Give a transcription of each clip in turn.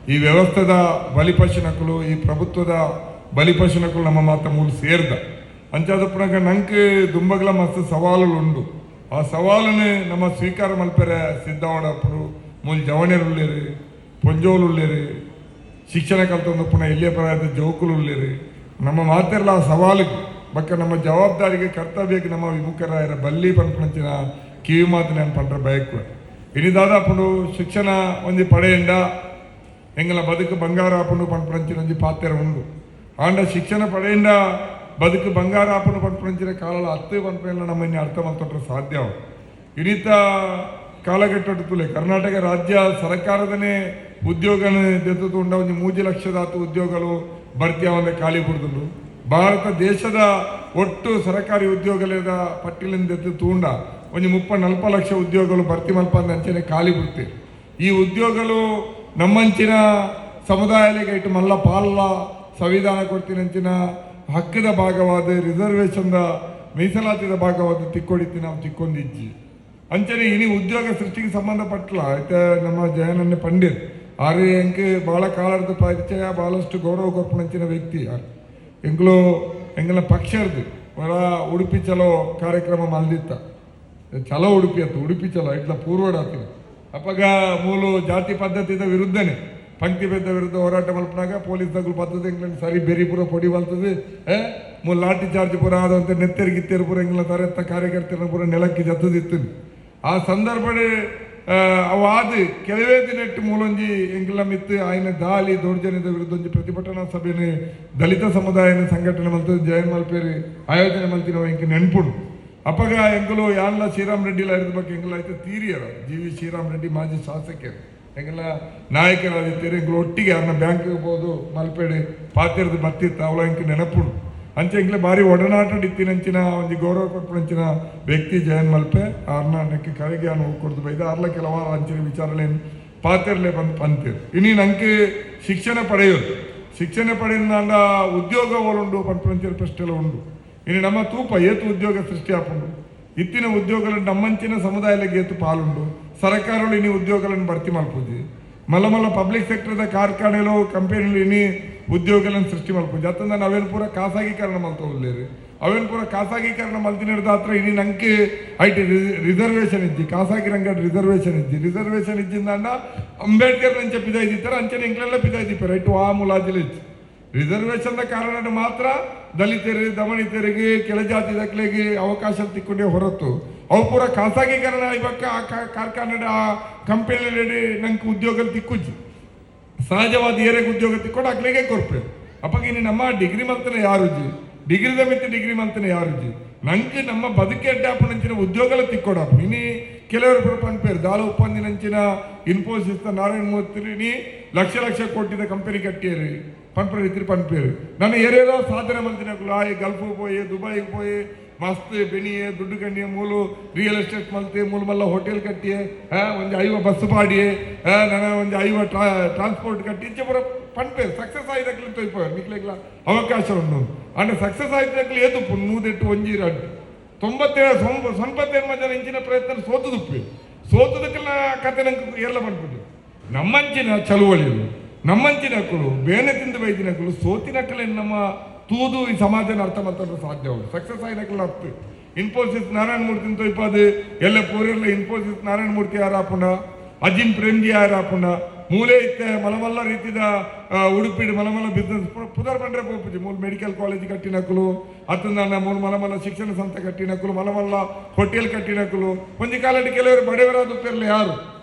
ಈ ವ್ಯವಸ್ಥೆದ ಬಲಿಪಶುನಕಲು ಈ ಪ್ರಭುತ್ವದ ಬಲಿಪಶುನಕಲು ನಮ್ಮ ಮಾತ ಮೂಲು ಸೇರ್ದ ಅಂಚಾದಪ್ಪನಾಗ ನಂಗೆ ದುಂಬಗಳ ಮಸ್ತ್ ಸವಾಲುಗಳು ಉಂಡು. ಆ ಸವಾಲನ್ನು ನಮ್ಮ ಸ್ವೀಕಾರ ಮಲ್ಪರೆ ಸಿದ್ಧಾವಣಪ್ಪರು ಮೂಲ ಜವಣೆರುಳ್ಳೇರಿ ಪೊಂಜೋಲು ಉಳ್ಳೇರಿ ಶಿಕ್ಷಣ ಕಲ್ತೊಂದು ಪುನಃ ಇಲ್ಲಿಯ ಪರಾಯದ ಜೋಕುಲು ಉಳ್ಳೇರಿ ನಮ್ಮ ಮಾತೆಲ್ಲ ಆ ಸವಾಲಿಗೆ ಬಕ್ಕ ನಮ್ಮ ಜವಾಬ್ದಾರಿಗೆ ಕರ್ತವ್ಯಕ್ಕೆ ನಮ್ಮ ವಿಮುಖರಾಯರ ಬಲ್ಲಿ ಪಂಪಂಚಿನ ಕಿವಿ ಮಾತು ನಾನು ಪಂಡ್ರ ಬಯಕು ಇನಿ ದಾದಾಪುಂಡು ಶಿಕ್ಷಣ ಒಂಜಿ ಪಡೆಯಂಡ ಎಂಗಲ ಬದುಕು ಬಂಗಾರ ಆಪುಂಡು ಪಂಪಂಚಿನ ಒಂಜಿ ಪಾತ್ರ ಉಂಡು ಆಂಡ ಶಿಕ್ಷಣ ಪಡೆಯಂಡ ಬದುಕು ಬಂಗಾರ ಆಪುಂಡು ಪಂಪಂಚಿನ ಕಾಲ ಹತ್ತು ಪಂಪೆಲ್ಲ ನಮ್ಮ ಇನ್ನು ಅರ್ಥ ಮಾಡ್ಕೊಂಡ್ರೆ ಸಾಧ್ಯ ಇನಿತ ಕಾಲಘಟ್ಟದಲ್ಲಿ ಕರ್ನಾಟಕ ರಾಜ್ಯ ಸರ್ಕಾರದನೇ ಉದ್ಯೋಗನ ದೆತ್ತು ಉಂಡ ಒಂದು 3 ಲಕ್ಷದ ಉದ್ಯೋಗಗಳು ಭರ್ತಿ ಆವಂದ ಖಾಲಿ ಬಿಡುದು. ಭಾರತ ದೇಶದ ಒಟ್ಟು ಸರ್ಕಾರಿ ಉದ್ಯೋಗದ ಪಟ್ಟಿಲಿಂದ ತೂಂಡ ಒಂದು 30-40 ಲಕ್ಷ ಉದ್ಯೋಗಗಳು ಭರ್ತಿ ಮಲ್ಪ ಅಂಚನೆ ಖಾಲಿ ಬಿಡ್ತೆ. ಈ ಉದ್ಯೋಗಗಳು ನಮ್ಮಂಚಿನ ಸಮುದಾಯಕ್ಕೆ ಇಟ್ಟು ಮಲ್ಲ ಪಾಲ ಸಂವಿಧಾನ ಕೊಡ್ತೀನಂಚಿನ ಹಕ್ಕದ ಭಾಗವಾದ ರಿಸರ್ವೇಷನ್ದ ಮೀಸಲಾತಿದ ಭಾಗವಾದ ತಿಕ್ಕೊಡಿತಿ ನಾವು ತಿಕ್ಕೊಂದಿಜ್ಜಿ ಅಂಚನೆ ಇನಿ ಉದ್ಯೋಗ ಸೃಷ್ಟಿಗೆ ಸಂಬಂಧಪಟ್ಟಲ ಆಯ್ತಾ ನಮ್ಮ ಜಯನನ್ನೇ ಪಂಡಿತ್ ಆರೆ ಎಂಕೆ ಭಾಳ ಕಾಲದ ಪರಿಚಯ ಭಾಳಷ್ಟು ಗೌರವ ಕೊರ್ಪಣಂಚಿನ ವ್ಯಕ್ತಿ ಎಂಗ್ಲೋ ಎಂಗಲ ಪಕ್ಷರ್ದು ಹೊರ ಉಡುಪಿ ಚಲೋ ಕಾರ್ಯಕ್ರಮ ಮಲ್ದಿತ್ತ ಚಲೋ ಉಡುಪಿ ಅತ್ತು ಉಡುಪಿ ಚಲೋ ಇಟ್ಲ ಪೂರ್ವಡ ಆಗ್ತದೆ ಅಪ್ಪಗ ಮೂಲು ಜಾತಿ ಪದ್ಧತಿದ ವಿರುದ್ಧನೇ ಪಂಕ್ತಿ ಭೇದ ವಿರುದ್ಧ ಹೋರಾಟ ಮಲ್ಪನಾಗ ಪೊಲೀಸ್ದಾಗಲು ಪದ್ಧತಿ ಎಂಗ್ಲಂಡ್ ಸರಿ ಬೆರಿ ಪೂರ ಪೊಡಿ ಬಲ್ತದೆ ಮೂಲ ಲಾಠಿ ಚಾರ್ಜ್ ಪೂರ ಆದಂತೆ ನೆತ್ತರಿಗಿತ್ತೇರು ಪೂರ ಎಂಗ್ಲ ತರೆತ್ತ ಕಾರ್ಯಕರ್ತರ ಪೂರ ನೆಲಕ್ಕೆ ಜತ್ತದಿತ್ತು. ಆ ಸಂದರ್ಭಡೆ ಅವಾದ ಕೆಲವೇ ದಿನಟ್ಟು ಮೂಲೊಂಜಿ ಎಂಗ್ಲ ಮಿತ್ತು ಆಯ್ನ ದಾಳಿ ದೌರ್ಜನ್ಯದ ವಿರುದ್ಧ ಒಂಜಿ ಪ್ರತಿಭಟನಾ ಸಭೆಯನ್ನು ದಲಿತ ಸಮುದಾಯನ ಸಂಘಟನೆ ಮಲ್ತದೆ ಜಯನ್ ಮಲ್ಪೇರಿ ಆಯೋಜನೆ ಮಲ್ತಿನವ ಎಂಕ ನೆನ್ಪುಂಡು ಅಪ್ಪಗ ಎಂಗಲು ಯಾನ್ಲ ಶ್ರೀರಾಮ್ ರೆಡ್ಡಿಲ ಇರದ ಬಗ್ಗೆ ಎಂಗಲ ಆಯ್ತು ತೀರಿಯರ ಜಿ.ವಿ. ಶ್ರೀರಾಮ್ ರೆಡ್ಡಿ ಮಾಜಿ ಶಾಸಕರು ಎಂಗೆಲ್ಲ ನಾಯಕರಾದಿತ್ತೀರಿ ಎಂಗ್ಲು ಒಟ್ಟಿಗೆ ಯಾರನ್ನ ಬ್ಯಾಂಕ್ಗೆ ಹೋದು ಮಲ್ಪೇಡಿ ಪಾತಿರದು ಬತ್ತಿತ್ತು ಅವಳ ಎಂಕ ನೆನಪುಂಡು ಅಂಚೆ ಎಂಗ್ಲೆ ಭಾರಿ ಒಡನಾಟಡಿತ್ತಿನಂಚಿನ ಒಂದು ಗೌರವ ಕೊಟ್ಟಂಚಿನ ವ್ಯಕ್ತಿ ಜಯನ್ ಮಲ್ಪೆ ಆರ್ನ ನೆಕ್ಕೆ ಕರೆಗೆ ಅನ್ನು ಕೊಡ್ದು ಬೈದ ಆರ್ಲ ಕೆಲವಾರು ಅಂಚಿನ ವಿಚಾರಗಳೇನು ಪಾತಿರಲೇ ಬಂದು ಪಂತೀರು ಇನ್ನು ನಂಗೆ ಶಿಕ್ಷಣ ಪಡೆಯಿಂದ ಉದ್ಯೋಗ ಒಲುಂಡು ಪಂಪಂಚಿನ ಪ್ರಶ್ನೆಲ್ಲ ಉಂಡು ಇನ್ನು ನಮ್ಮ ತೂಪ ಏತು ಉದ್ಯೋಗ ಸೃಷ್ಟಿ ಆಪುಂಡು ಇತ್ತಿನ ಉದ್ಯೋಗಗಳನ್ನು ನಮ್ಮಂಚಿನ ಸಮುದಾಯಕ್ಕೆ ಏತು ಪಾಲುಂಡು ಸರ್ಕಾರಗಳು ಇನಿ ಉದ್ಯೋಗಗಳನ್ನು ಭರ್ತಿ ಮಾಡ್ಬೋದು ಮಲ್ಲ ಪಬ್ಲಿಕ್ ಸೆಕ್ಟರ್ದ ಕಾರ್ಖಾನೆಗಳು ಕಂಪನಿಗಳು ಇನಿ ಉದ್ಯೋಗಗಳನ್ನು ಸೃಷ್ಟಿ ಮಾಡ್ಬೋದು ಅತ್ತಂದ ನಾವೇನು ಪೂರ ಖಾಸಗೀಕರಣ ಮಲ್ತ ಹೋಗ್ಲೇರಿ ಅವೇನು ಪೂರ ಖಾಸಗೀಕರಣ ಮಲ್ತಿನಿಡ್ದ ಹತ್ರ ಇನಿ ನಂಗೆ ಐಟಿ ರಿಸರ್ವೇಷನ್ ಇಜ್ಜಿ ಖಾಸಗಿ ರಂಗ ರಿಸರ್ವೇಷನ್ ಇಜ್ಜಿಂದ ಅಂಬೇಡ್ಕರ್ ನಂಚೆ ಪಿದಾಯ್ದಿತ್ತಾರೆ ಅಂಚನೆ ಇಂಗ್ಲೆಲ್ಲ ಪಿದಾಯ್ದಿಪ್ಪಾರೆ ಐಟು ಆ ಮುಲಾಜಿಲ್ ಇಜ್ಜಿ ರಿಸರ್ವೇಷನ್ದ ಕಾರಣ ಮಾತ್ರ ದಲಿತರಿಗೆ ದಮನಿತರಿಗೆ ಕೆಳಜಾತಿ ದಕ್ಕಲಿಗೆ ಅವಕಾಶ ತಿಕ್ಕೊಂಡೇ ಹೊರತು ಅವು ಪೂರ ಖಾಸಗೀಕರಣ ಇವಾಗ ಕಾರ್ಖಾನೆ ಆ ಕಂಪನಿಯಲ್ಲಿ ನಂಗೆ ಉದ್ಯೋಗ ತಿಕ್ಕುಜ್ಜಿ ಸಹಜವಾದ ಏರೆಗೆ ಉದ್ಯೋಗ ತಿಕ್ಕೊಂಡು ಅಕ್ಲಿಗೆ ಕೊರ್ಪೇರು ಅಪ್ಪಾಗ ಇನ್ನು ನಮ್ಮ ಡಿಗ್ರಿ ಮಲ್ತನೆ ಯಾರುಜ್ಜಿ ಡಿಗ್ರಿದ ಮಿತ್ತ ಡಿಗ್ರಿ ಮಲ್ತನೆ ಯಾರುಜ್ಜಿ ನಂಗೆ ನಮ್ಮ ಬದುಕೆ ಅಡ್ಡಾಪನಂಚಿನ ಉದ್ಯೋಗಲ ತಿಕ್ಕೊಡಪ್ಪ ಇನಿ ಕೆಲವರು ಪನ್ಪೇರು ದಾಳ ಉಪ್ಪಂದಿನಂಚಿನ ಇನ್ಫೋಸಿಸ್ ನಾರಾಯಣ ಮೂರ್ತಿ ಲಕ್ಷ ಕೋಟಿದ ಕಂಪನಿ ಕಟ್ಟಿಯರಿ ಪನ್ಪೇರು ಇತ್ತಿರಿ ಪನ್ಪೇರು ನಾನು ಏರೇರೋ ಸಾಧನೆ ಮಲ್ತಿನಕ್ಕಳು ಆಯ್ ಗಲ್ಫಿಗೆ ಹೋಯಿ ದುಬೈಗೆ ಹೋಯಿ ಮಸ್ತ್ ಬೆಣಿಯೆ ದುಡ್ಡು ಕಂಡಿಯೆ ಮೂಲು ರಿಯಲ್ ಎಸ್ಟೇಟ್ ಮಲ್ತೆ ಮೂಲ ಮಲ್ಲ ಹೋಟೆಲ್ ಕಟ್ಟಿಯೆ ಒಂದು 5 ಬಸ್ ಪಾಡಿಯೆ ನನ್ನ ಒಂದು 5 ಟ್ರಾನ್ಸ್ಪೋರ್ಟ್ ಕಟ್ಟಿ ಇಂಚೆ ಪೂರ ಪನ್ಪೇರು ಸಕ್ಸಸ್ ಆಯ್ದಕ್ಲಿ ತೊಯ್ಪೋರು ನಿಕ್ಲೆಗ್ಲ ಅವಕಾಶ ಉಂಡು ಅಂಡ್ ಸಕ್ಸಸ್ ಆಯ್ದಕ್ಲಿ ಏತು ನೂದೆಟ್ಟು ಒಂಜಿ ರಡ್ಡು 97 ಮಂದಿ ಇಂಚಿನ ಪ್ರಯತ್ನ ಸೋತದಕ್ಕೆಲ್ಲ ಕತೆ ನಂಗೆ ಎಲ್ಲ ಬಂದ್ಬಿಟ್ಟು ನಮ್ಮಂಚಿನ ಚಳುವಳಿಗಳು ನಮ್ಮಂಚಿನ ಹಕ್ಕಳು ಬೇನೆ ತಿಂದು ಬೈದಿನ ಹಕ್ಕಳು ಸೋತಿನ ಹಕ್ಕಲೇನು ನಮ್ಮ ತೂದು ಈ ಸಮಾಜನ ಅರ್ಥ ಮಾಡ್ತಾರೆ ಸಾಧ್ಯವಾಗುದು ಸಕ್ಸಸ್ ಆಯ್ದಕ್ಕೆಲ್ಲ ಹತ್ತು ಇನ್ಫೋಸಿಸ್ ನಾರಾಯಣ ಮೂರ್ತಿ ತೊಯ್ಪದು ಎಲ್ಲ ಪೂರೆಲ್ಲ ಇನ್ಫೋಸಿಸ್ ನಾರಾಯಣ ಮೂರ್ತಿ ಯಾರಾಪುಂಡ ಅಜಿನ್ ಪ್ರೇಮ್ಜಿ ಯಾರಾಪುಂಡ ಮೂಲೆ ಇತ್ತೆ ಮಲಮಲ್ಲ ರೀತಿದ ಉಡುಪಿಡು ಮಲಮಲ್ಲ ಬಿಸ್ನೆಸ್ ಪುದರ್ ಬಂದ್ರೆ ಪೋಪುಜಿ ಮೂಲ ಮೆಡಿಕಲ್ ಕಾಲೇಜ್ ಕಟ್ಟಿನಕ್ಕಲು ಅತ್ತಂದ ಮೂಲ ಮಲಮಲ್ಲ ಶಿಕ್ಷಣ ಸಂಸ್ಥೆ ಕಟ್ಟಿನಕ್ಕಲು ಮಲಮಲ್ಲ ಹೋಟೆಲ್ ಕಟ್ಟಿನಕ್ಕಲು ಒಂಜಿ ಕಾಲಕ್ಕೆ ಕೆಲವರು ಬಡವರಾದ ಉಪ್ಪಿರಲಿ ಯಾರು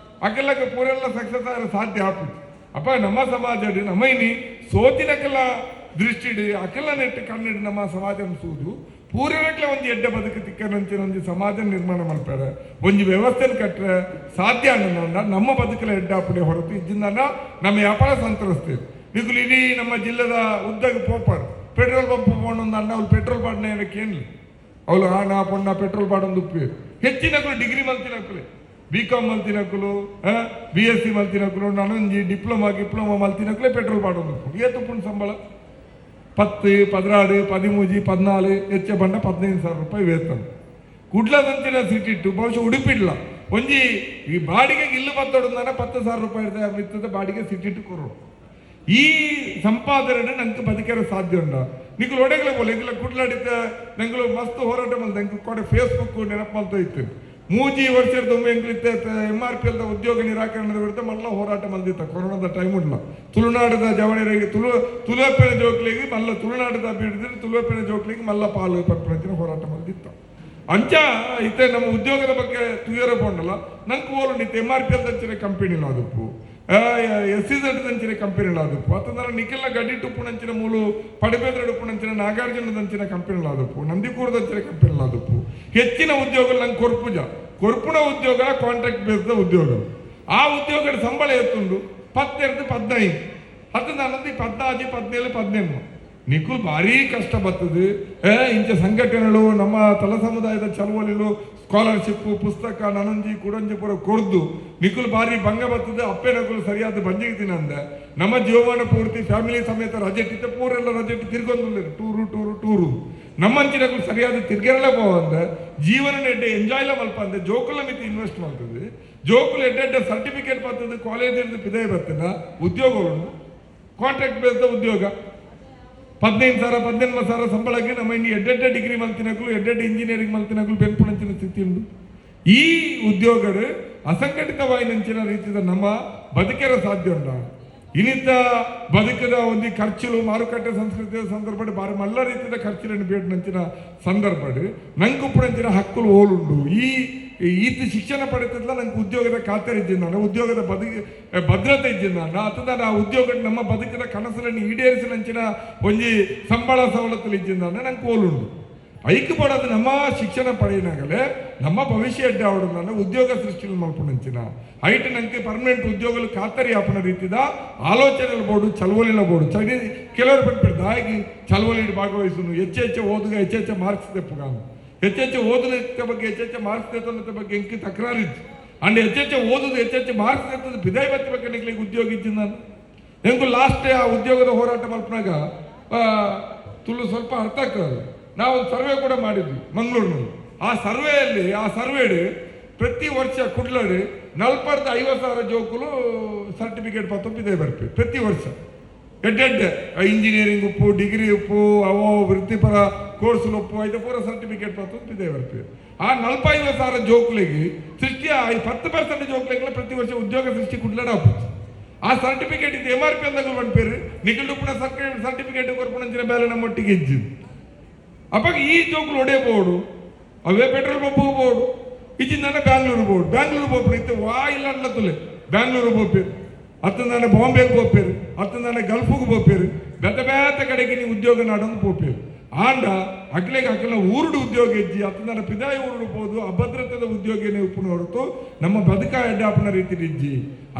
ಅಕ್ಕೆಲ್ಲಕ್ಕೆ ಪೂರೆಲ್ಲ ಸಕ್ಸಸ್ ಆಗ ಸಾಧ್ಯ ಆಪುಜಿ ಅಪ್ಪ ನಮ್ಮ ಸಮಾಜ ನಮ್ಮ ಇನಿ ಸೋತಿನಕ್ಕೆಲ್ಲ ದೃಷ್ಟಿಡಿ ಅಕ್ಕೆಲ್ಲ ನೆಟ್ಟು ಕಣ್ಣಿಡಿ ನಮ್ಮ ಸಮಾಜ ಅನ್ಸೋದು ಪೂರ್ವಕ್ಕೆ ಒಂದು ಎಡ್ಡ ಬದುಕು ತಿಕ್ಕನಂಚಿನ ಒಂದು ಸಮಾಜ ನಿರ್ಮಾಣ ಮಾಡ್ತಾರೆ ಒಂದು ವ್ಯವಸ್ಥೆನ ಕಟ್ಟರೆ ಸಾಧ್ಯ ಅನ್ನೋಣ ನಮ್ಮ ಬದುಕಲ್ಲ ಎಡ್ಡಾಪಡೆ ಹೊರತು ಇದ್ದಿಂದ ನಮ್ಮ ವ್ಯಾಪಾರ ಸಂತರಿಸ್ತೇವೆ ನೀವು ಇಡೀ ನಮ್ಮ ಜಿಲ್ಲೆದ ಉದ್ದಗ ಪೋಪಾರು ಪೆಟ್ರೋಲ್ ಪಂಪ್ ಒಂದು ಅಣ್ಣ ಅವ್ರು ಪೆಟ್ರೋಲ್ ಬಾಡ್ನ ಏನಕ್ಕೆ ಏನಿಲ್ಲ ಅವಳು ನಾ ಪೊಣ್ಣ ಪೆಟ್ರೋಲ್ ಬಾಡ್ ಒಂದು ಉಪ್ಪಿ ಹೆಚ್ಚಿನಕ್ಕಳು ಡಿಗ್ರಿ ಮಲ್ತಿನಕ್ಕಳು BCom ಮಲ್ತಿನಕ್ಕಳು BSc ಮಲ್ತಿನಕ್ಕಳು ನಾನೊಂದು ಡಿಪ್ಲೊಮಾ ಮಲ್ತಿನಕ್ಕಲೇ ಪೆಟ್ರೋಲ್ ಬಾಡ್ ಒಂದು ಉಪ್ಪು ಏತು ಪುಣ್ಣ ಸಂಬಳ 10, 16, 13, 14 ಹೆಚ್ಚೆ ಬಂಡ 15,000 ರೂಪಾಯಿ ವೇತನ ಕುಡ್ಲದಂಚಿನ ಸಿಟ್ಟಿಟ್ಟು ಬಹುಶಃ ಉಡುಪಿಡ್ಲ ಒಂಜಿ ಈ ಬಾಡಿಗೆಗೆ ಇಲ್ಲು ಬತ್ತೊಡಂದಾನ 10,000 ರೂಪಾಯಿ ಇರ್ತದೆ ಬಾಡಿಗೆ ಸಿಟ್ಟಿಟ್ಟು ಕೊರೋಡು ಈ ಸಂಪಾದನೆ ನಂಗೆ ಬದುಕರ ಸಾಧ್ಯ ಉಂಡ ನಿಂಗೆ ಒಡೆಗಲ ಬೋಲೆ ಇಂಗ್ಲ ಕುಡ್ಲಾಡಿತ ನಂಗೆ ಮಸ್ತ್ ಹೋರಾಟ ಮಲ್ದ ನಂಗೆ ಕೊಡೆ ಫೇಸ್ಬುಕ್ ನೆನಪು ಮಲ್ತ ಇತ್ತು 3 ವರ್ಷದ ಎಂಗ್ಲಿತ್ತ MRP ಉದ್ಯೋಗ ನಿರಾಕರಣದ ವಿರುದ್ಧ ಮಲ್ಲ ಹೋರಾಟ ಮಲ್ದಿತ್ತ ಕೊರೋನಾದ ಟೈಮ್ ಉಂಡ ತುಳುನಾಡದ ಜವಣರಿಗೆ ತುಳುವೆಪ್ಪಿನ ಜೋಕ್ಲಿಗೆ ಮಲ್ಲ ತುಳುನಾಡದ ಅಭಿವೃದ್ಧಿ ತುಳುವೆಪ್ಪಿನ ಜೋಕ್ಲಿಗೆ ಮಲ್ಲ ಪಾಲು ಪಂಪಿನ ಹೋರಾಟ ಮಲ್ದಿತ್ತ ಅಂಚ ಇತ್ತೆ ನಮ್ಮ ಉದ್ಯೋಗದ ಬಗ್ಗೆ ತುಯರ ಪೋಂಡಲ್ಲ ನಂಗೆ ಓಲು ನಿಂತು MRP ದಂಚಿನ ಕಂಪನಿಲ ಅದಪ್ಪು SEZ ದಂಚಿನ ಕಂಪನಿಲ ಅದಪ್ಪು ಅತಂದ್ರೆ ನಿಖಿಲ್ನ ಗಡ್ಡಿ ಟುಪ್ಪುನಂಚಿನ ಮೂಲು ಪಡಿಬೇದ್ರ ಟುಪ್ಪುನಂಚಿನ ನಾಗಾರ್ಜುನ ದಂಚಿನ ಕಂಪನಿಲ ಅದಪ್ಪು ನಂದಿಕೂರು ದಂಚಿನ ಕಂಪನಿಲ ಅದಪ್ಪು ಹೆಚ್ಚಿನ ಉದ್ಯೋಗ ನಂಗೆ ಕೊರ್ಪುನ ಉದ್ಯೋಗ ಕಾಂಟ್ರಾಕ್ಟ್ ಬೇಸ್ದ ಉದ್ಯೋಗ ಆ ಉದ್ಯೋಗದ ಸಂಬಳ ಎತ್ತುಂಡು 12-15 ಅದು ನನ್ನದು 14-17-18 ನಿಖುಲ್ ಭಾರಿ ಕಷ್ಟ ಬರ್ತದೆ ಇಂಚ ಸಂಘಟನೆಗಳು ನಮ್ಮ ತಲ ಸಮುದಾಯದ ಚಳವಳಿಗಳು ಸ್ಕಾಲರ್ಶಿಪ್ ಪುಸ್ತಕ ನನಂಜಿ ಕುಡಂಜಿ ಪೂರ ಕೊರ್ದು ನಿಖುಲ್ ಭಾರಿ ಭಂಗ ಬರ್ತದೆ ಅಪ್ಪೆನಗಳು ಸರಿಯಾದ ಬಂಜಿಗ್ತೀನಿ ಅಂದೆ ನಮ್ಮ ಜೀವಮಾನ ಪೂರ್ತಿ ಫ್ಯಾಮಿಲಿ ಸಮೇತ ರಜೆಟ್ಟಿದ್ದ ಪೂರೆಲ್ಲ ರಜೆಟ್ಟು ತಿರ್ಗೊಂಡು ಟೂರು ನಮ್ಮಂಚಿನಗಳು ಸರಿಯಾದ ತಿರ್ಗೆರಲ್ಲೇ ಹೋಗಂದೆ ಜೀವನ ಎಡ್ಡೆ ಎಂಜಾಯ್ಲ ಮಲ್ಪ ಅಂದೆ ಜೋಕುಲ ಮಿತಿ ಇನ್ವೆಸ್ಟ್ ಮಾಡ್ತದೆ ಜೋಕುಲು ಎಡ್ಡೆ ಸರ್ಟಿಫಿಕೇಟ್ ಬರ್ತದೆ ಕಾಲೇಜಿಂದ ಪಿದೇ ಬರ್ತಿಲ್ಲ ಉದ್ಯೋಗಗಳು ಕಾಂಟ್ರಾಕ್ಟ್ ಬೇಸ್ದ ಉದ್ಯೋಗ 15,000-18,000 ಸಂಬಳಕ್ಕೆ ನಮ್ಮ ಇನ್ನು ಎಡ್ಡೆಡ್ಡೆ ಡಿಗ್ರಿ ಮಲ್ತಿನಗಳು ಎಡ್ಡೆಡ್ಡೆ ಇಂಜಿನಿಯರಿಂಗ್ ಮಲ್ತಿನಗಳು ಬೆನ್ಪುಣಂಚಿನ ಸ್ಥಿತಿ ಉಂಟು ಈ ಉದ್ಯೋಗರು ಅಸಂಘಟಿತವಾಯಿನಂಚಿನ ರೀತಿಯ ನಮ್ಮ ಬದುಕರ ಸಾಧ್ಯ ಉಂಟ ಇನ್ನಿತ ಬದುಕದ ಒಂದು ಖರ್ಚುಲು ಮಾರುಕಟ್ಟೆ ಸಂಸ್ಕೃತಿಯ ಸಂದರ್ಭ ಬಾರಿ ಮಲ್ಲ ರೀತಿಯ ಖರ್ಚುలను ಬೇಡನಂಚಿನ ಸಂದರ್ಭ ನಂಗೆ ಉಪ್ಪುನಂಚಿನ ಹಕ್ಕುಲು ಓಲುಂಡು ಈತ ಶಿಕ್ಷಣ ಪಡೆತಲ್ಲ ನಂಗೆ ಉದ್ಯೋಗದ ಖಾತರಿ ಇದ್ದಿದ್ದಾನೆ ಉದ್ಯೋಗದ ಭದ್ರತೆ ಇದ್ದಿದ್ದಾನೆ ಅಥವಾ ಆ ಉದ್ಯೋಗ ನಮ್ಮ ಬದುಕದ ಕನಸನ್ನು ಈಡೇರಿಸಿನಂಚಿನ ಒಂದು ಸಂಬಳ ಸವಲತ್ತು ಇದ್ದಿದ್ದಾನೆ ನಂಗೆ ಓಲುಂಡು ಐಕ್ಯ ಪಡೋದು ನಮ್ಮ ಶಿಕ್ಷಣ ಪಡೆಯಿನಾಗಲೇ ನಮ್ಮ ಭವಿಷ್ಯ ಎಡ್ಡೆ ಆವಡನ್ನ ಉದ್ಯೋಗ ಸೃಷ್ಟಿಯಲ್ಲಿ ಮಲ್ಪುನಂಚಿನ ಐಟ್ ನಂಗೆ ಪರ್ಮನೆಂಟ್ ಉದ್ಯೋಗಗಳು ಖಾತರಿ ಆಪಣ ರೀತಿದ ಆಲೋಚನೆಗಳು ಬೋಡು ಚಳವಳಿನ ಬೋಡು ಕೆಲವರು ಬಿಟ್ಬಿಡ್ದು ಹಾಗೆ ಚಳವಳಿ ಭಾಗವಹಿಸುನು ಹೆಚ್ಚು ಓದುಗ ಹೆಚ್ಚು ಮಾರ್ಕ್ಸ್ ತೆಪ್ಪುಗಾನು ಹೆಚ್ಚು ಓದಿನ ಬಗ್ಗೆ ಹೆಚ್ಚು ಮಾರ್ಕ್ಸ್ ತೆತ್ತದ ಬಗ್ಗೆ ಎಂಕಿ ತಕರಾರಿತ್ತು ಅಂಡ್ ಹೆಚ್ಚು ಓದುದು ಹೆಚ್ಚು ಮಾರ್ಕ್ಸ್ ತೆತ್ತದ ಬಿದಾಯ ಬತ್ತಿ ಬಗ್ಗೆ ನಿಗ್ಲಿಕ್ಕೆ ಉದ್ಯೋಗ ಇದ್ದೀನಿ ನಾನು ಹೆಂಗು ಲಾಸ್ಟ್ ಆ ಉದ್ಯೋಗದ ಹೋರಾಟ ಮಲ್ಪನಾಗ ತುಳು ಸ್ವಲ್ಪ ಅರ್ಥ ಆಗ್ತದೆ ನಾವು ಒಂದು ಸರ್ವೆ ಕೂಡ ಮಾಡಿದ್ವಿ ಮಂಗಳೂರಿನಲ್ಲಿ ಆ ಸರ್ವೆಡ್ ಪ್ರತಿ ವರ್ಷ ಕುಡ್ಲಡ್ 40,000-50,000 ಜೋಕುಲು ಸರ್ಟಿಫಿಕೇಟ್ ಪತ್ತು ಬಿದೇ ಬರ್ತೀವಿ ಪ್ರತಿ ವರ್ಷ ಎಡ್ಡೆಡ್ಡೆ ಇಂಜಿನಿಯರಿಂಗ್ ಉಪ್ಪು ಡಿಗ್ರಿ ಉಪ್ಪು ಅವೋ ವೃತ್ತಿಪರ ಕೋರ್ಸುಲು ಉಪ್ಪು ಐದು ಪೂರ ಸರ್ಟಿಫಿಕೇಟ್ ಪತ್ತು ಬಿದೇ ಬರ್ತೀವಿ ಆ 40,000-50,000 ಜೋಕ್ಲಿಗೆ ಸೃಷ್ಟಿಯ 10% ಜೋಕ್ಲಿಗೆಲ್ಲ ಪ್ರತಿ ವರ್ಷ ಉದ್ಯೋಗ ಸೃಷ್ಟಿ ಕುಡ್ಲಡ ಹಾಕುತ್ತೆ ಆ ಸರ್ಟಿಫಿಕೇಟ್ ಇದು MRP ಅಂದಾಗ ಬಂದ್ಪೇರು ನಿಖಿಲ್ ಉಪ್ಪುನ ಸರ್ಟಿಫಿಕೇಟ್ ಕೊರ್ಪುಣಂಚಿನ ಬೇರೆ ನಮ್ಮೊಟ್ಟಿಗೆ ಇಜ್ಜು ಅಪ್ಪಾಗ ಈ ಜೋಕುಲು ಹೊಡೆಯಬಹುದು ಅವೇ ಪೆಟ್ರೋಲ್ ಪಂಪ್ ಹೋಗ್ಬೋದು ಇಚ್ಚಿಂದಾನೆ ಬ್ಯಾಂಗ್ಳೂರು ಹೋಗ್ಬೋದು ಇತ್ತು ವಾ ಇಲ್ಲ ಅನ್ಲತ್ತಲೆ ಬ್ಯಾಂಗ್ಳೂರು ಹೋಗ್ಪೇರು ಅತ್ತಂದಾನೆ ಬಾಂಬೆಗೆ ಹೋಗ್ಪೇರು ಅತ್ತಂದಾನೆ ಗಲ್ಫಿಗೆ ಹೋಗ್ಪೇರು ಬೇತ ಕಡೆಗೆ ನೀವು ಉದ್ಯೋಗ ನಾಡೊಂದು ಹೋಗ್ಪೇರು ಆಂಡ ಅಕ್ಲೆಗೆ ಊರುಡು ಉದ್ಯೋಗ ಇಜ್ಜಿ ಅತ್ತಂದಾನೆ ಪಿದಾಯ ಊರುಡು ಹೋದು ಅಭದ್ರತೆದ ಉದ್ಯೋಗನೇ ಉಪ್ಪುನ ಹೊರತು ನಮ್ಮ ಬದುಕ ಎಡ್ಡಾಪನ ರೀತಿ ಇಜ್ಜಿ